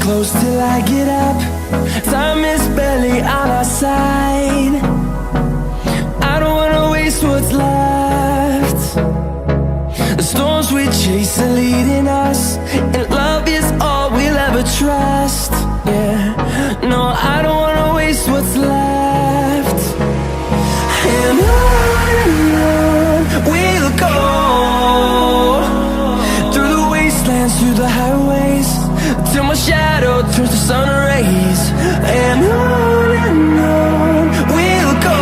close till I get up. Time is barely on our side. I don't wanna waste what's left. The storms we chase are leading us, and love is all we'll ever trust. Yeah, no, I don't wanna waste what's left. And on we'll go, through the wastelands, through the highways, till my shadow turns to sun rays. And on we'll go,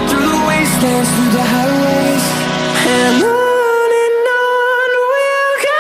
through the wastelands, through the highways, and on we'll go.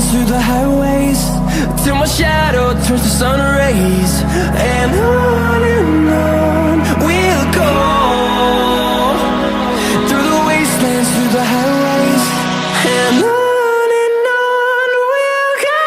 Through the highways, till my shadow turns to sun rays. And on we'll go, through the wastelands, through the highways, and on we'll go.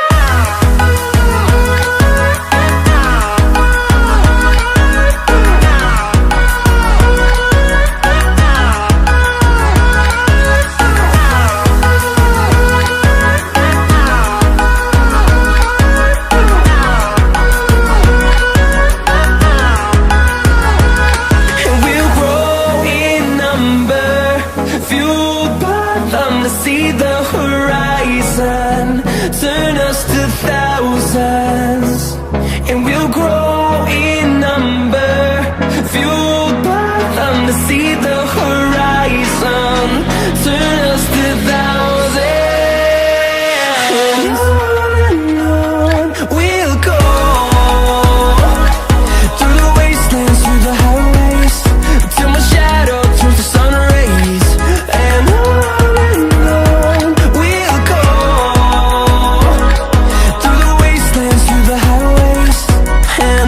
See the horizon, turn us to thousands, and we'll grow in number, fueled by them. To see the horizon, turn us to thousands, and on we'll go, through the wastelands, through the highways, till my shadow turns to sun rays. And and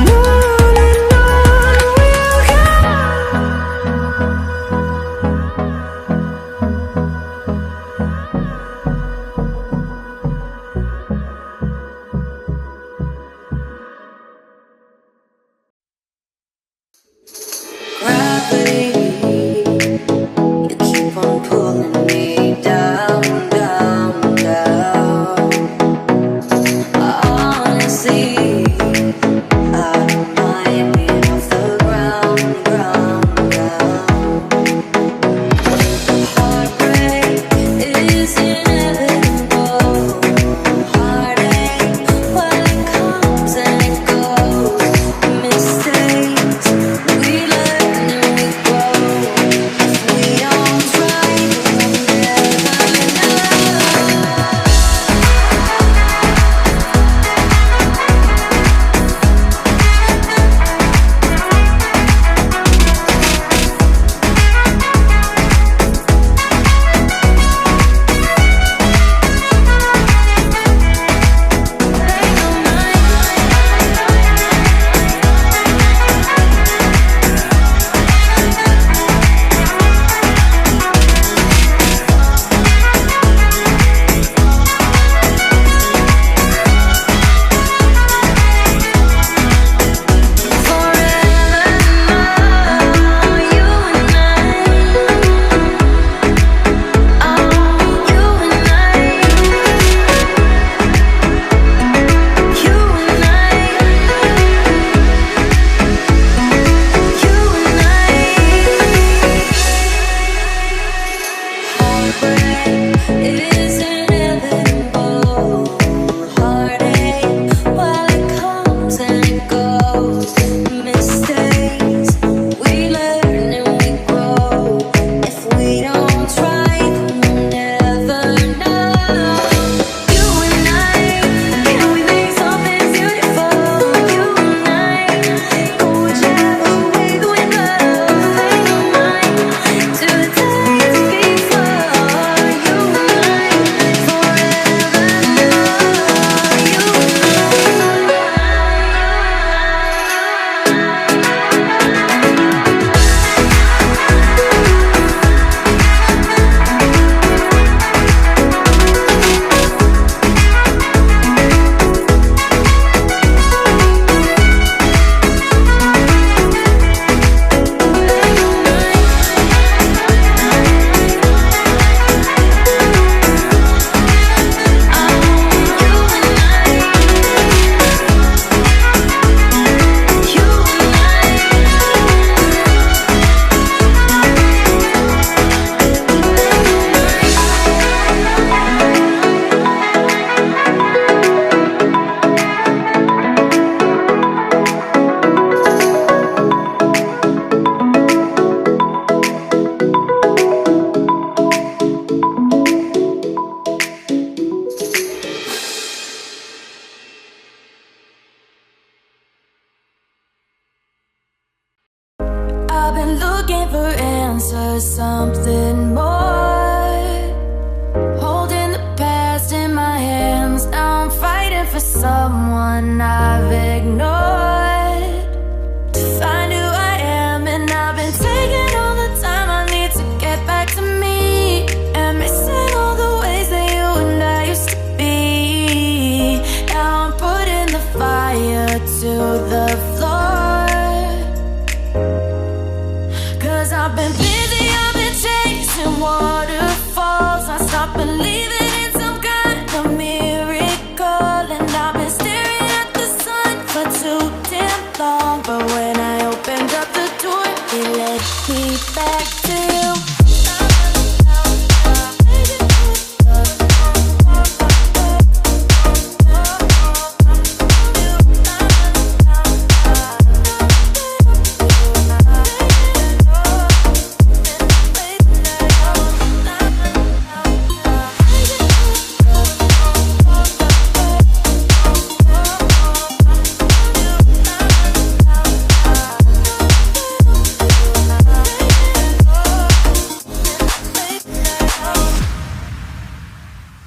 something more.